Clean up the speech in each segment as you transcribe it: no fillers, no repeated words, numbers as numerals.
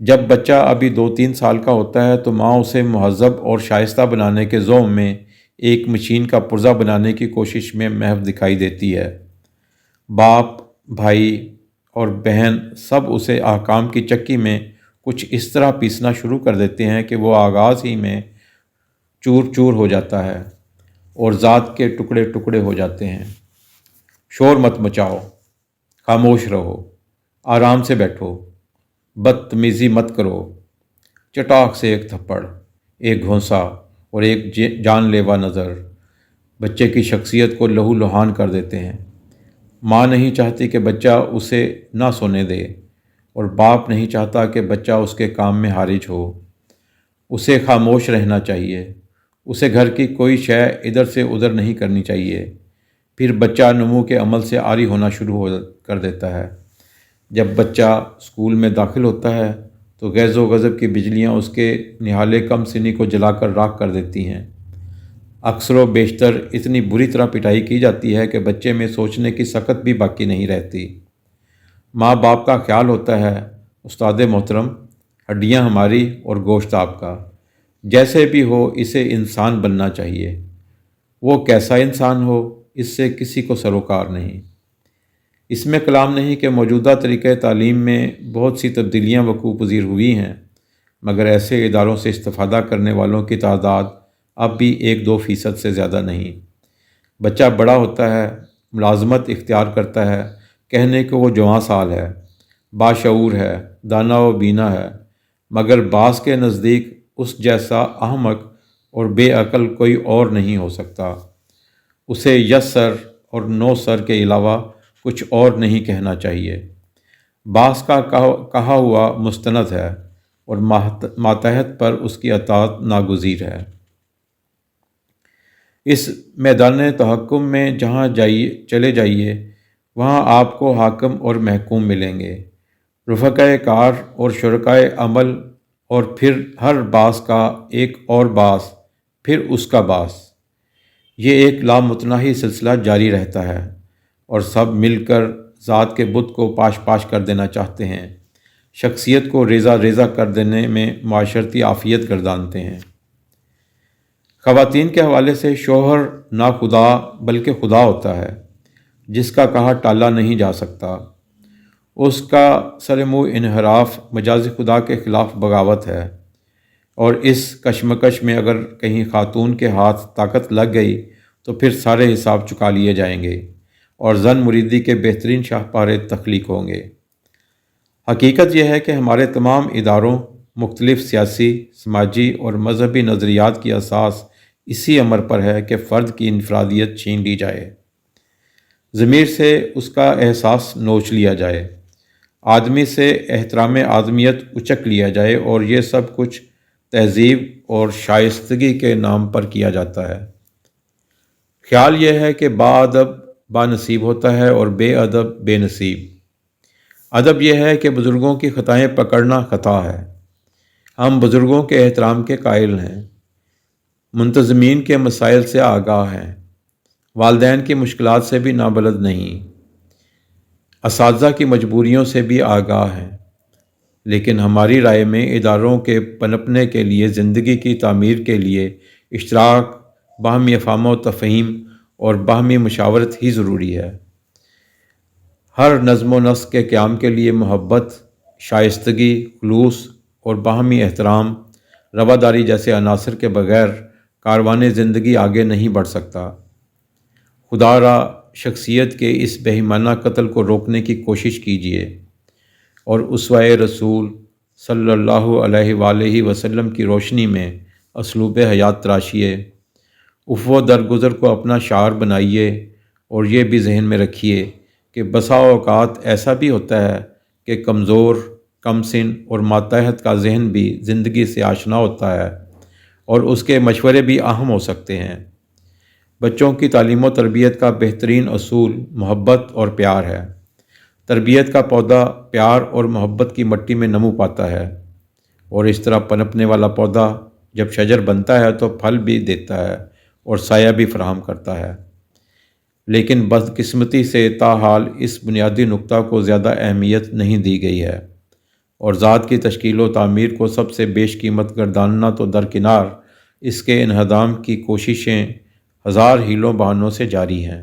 جب بچہ ابھی 2-3 سال کا ہوتا ہے تو ماں اسے مہذب اور شائستہ بنانے کے ذوق میں ایک مشین کا پرزہ بنانے کی کوشش میں محو دکھائی دیتی ہے۔ باپ، بھائی اور بہن سب اسے احکام کی چکی میں کچھ اس طرح پیسنا شروع کر دیتے ہیں کہ وہ آغاز ہی میں چور چور ہو جاتا ہے اور ذات کے ٹکڑے ٹکڑے ہو جاتے ہیں۔ شور مت مچاؤ، خاموش رہو، آرام سے بیٹھو، بدتمیزی مت کرو، چٹاک سے ایک تھپڑ، ایک گھونسا اور ایک جان لیوا نظر بچے کی شخصیت کو لہو لہان کر دیتے ہیں۔ ماں نہیں چاہتی کہ بچہ اسے نہ سونے دے، اور باپ نہیں چاہتا کہ بچہ اس کے کام میں حارج ہو۔ اسے خاموش رہنا چاہیے، اسے گھر کی کوئی شے ادھر سے ادھر نہیں کرنی چاہیے۔ پھر بچہ نمو کے عمل سے عاری ہونا شروع کر دیتا ہے۔ جب بچہ اسکول میں داخل ہوتا ہے تو غیظ و غضب کی بجلیاں اس کے نہالے کم سنی کو جلا کر راکھ کر دیتی ہیں۔ اکثر و بیشتر اتنی بری طرح پٹائی کی جاتی ہے کہ بچے میں سوچنے کی سکت بھی باقی نہیں رہتی۔ ماں باپ کا خیال ہوتا ہے، استاد محترم، ہڈیاں ہماری اور گوشت آپ کا، جیسے بھی ہو اسے انسان بننا چاہیے۔ وہ کیسا انسان ہو اس سے کسی کو سروکار نہیں۔ اس میں کلام نہیں کہ موجودہ طریقہ تعلیم میں بہت سی تبدیلیاں وقوع پذیر ہوئی ہیں، مگر ایسے اداروں سے استفادہ کرنے والوں کی تعداد اب بھی 1-2% سے زیادہ نہیں۔ بچہ بڑا ہوتا ہے، ملازمت اختیار کرتا ہے، کہنے کو وہ جواں سال ہے، باشعور ہے، دانا و بینا ہے، مگر بعض کے نزدیک اس جیسا احمق اور بے عقل کوئی اور نہیں ہو سکتا۔ اسے یس سر اور نو سر کے علاوہ کچھ اور نہیں کہنا چاہیے۔ بعض کا کہا ہوا مستند ہے اور ماتحت پر اس کی اطاعت ناگزیر ہے۔ اس میدان تحکم میں جہاں چلے جائیے وہاں آپ کو حاکم اور محکوم ملیں گے، رفقائے کار اور شرکائے عمل، اور پھر ہر باس کا ایک اور باس، پھر اس کا باس۔ یہ ایک لامتناہی سلسلہ جاری رہتا ہے، اور سب مل کر ذات کے بت کو پاش پاش کر دینا چاہتے ہیں، شخصیت کو ریزہ ریزہ کر دینے میں معاشرتی عافیت گردانتے ہیں۔ خواتین کے حوالے سے شوہر نہ خدا بلکہ خدا ہوتا ہے، جس کا کہا ٹالا نہیں جا سکتا۔ اس کا سر منہ انحراف مجاز خدا کے خلاف بغاوت ہے، اور اس کشمکش میں اگر کہیں خاتون کے ہاتھ طاقت لگ گئی تو پھر سارے حساب چکا لیے جائیں گے اور زن مریدی کے بہترین شاہکار تخلیق ہوں گے۔ حقیقت یہ ہے کہ ہمارے تمام اداروں، مختلف سیاسی، سماجی اور مذہبی نظریات کی اساس اسی امر پر ہے کہ فرد کی انفرادیت چھین لی جائے، ضمیر سے اس کا احساس نوچ لیا جائے، آدمی سے احترام آدمیت اچک لیا جائے، اور یہ سب کچھ تہذیب اور شائستگی کے نام پر کیا جاتا ہے۔ خیال یہ ہے کہ با ادب با نصیب ہوتا ہے اور بے ادب بے نصیب۔ ادب یہ ہے کہ بزرگوں کی خطائیں پکڑنا خطا ہے۔ ہم بزرگوں کے احترام کے قائل ہیں، منتظمین کے مسائل سے آگاہ ہیں، والدین کی مشکلات سے بھی نابلد نہیں، اساتذہ کی مجبوریوں سے بھی آگاہ ہیں، لیکن ہماری رائے میں اداروں کے پنپنے کے لیے، زندگی کی تعمیر کے لیے اشتراک، باہمی افہام و تفہیم اور باہمی مشاورت ہی ضروری ہے۔ ہر نظم و نسق کے قیام کے لیے محبت، شائستگی، خلوص اور باہمی احترام، رواداری جیسے عناصر کے بغیر کاروان زندگی آگے نہیں بڑھ سکتا۔ خدا را شخصیت کے اس بہیمانہ قتل کو روکنے کی کوشش کیجیے، اور اسوہ رسول صلی اللہ علیہ وآلہ وسلم کی روشنی میں اسلوب حیات تراشیے۔ عفو درگزر کو اپنا شعار بنائیے، اور یہ بھی ذہن میں رکھیے کہ بسا اوقات ایسا بھی ہوتا ہے کہ کمزور، کم سن اور ماتحت کا ذہن بھی زندگی سے آشنا ہوتا ہے، اور اس کے مشورے بھی اہم ہو سکتے ہیں۔ بچوں کی تعلیم و تربیت کا بہترین اصول محبت اور پیار ہے۔ تربیت کا پودا پیار اور محبت کی مٹی میں نمو پاتا ہے، اور اس طرح پنپنے والا پودا جب شجر بنتا ہے تو پھل بھی دیتا ہے اور سایہ بھی فراہم کرتا ہے۔ لیکن بدقسمتی سے تاحال اس بنیادی نقطہ کو زیادہ اہمیت نہیں دی گئی ہے۔ اور ذات کی تشکیل و تعمیر کو سب سے بیش قیمت گرداننا تو درکنار، اس کے انہدام کی کوششیں ہزار ہیلوں بہانوں سے جاری ہیں۔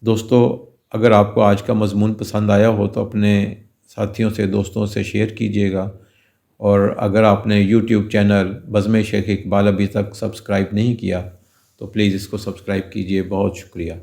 دوستو، اگر آپ کو آج کا مضمون پسند آیا ہو تو اپنے ساتھیوں سے، دوستوں سے شیئر کیجیے گا، اور اگر آپ نے یوٹیوب چینل بزم شیخ اقبال ابھی تک سبسکرائب نہیں کیا تو پلیز اس کو سبسکرائب کیجیے۔ بہت شکریہ۔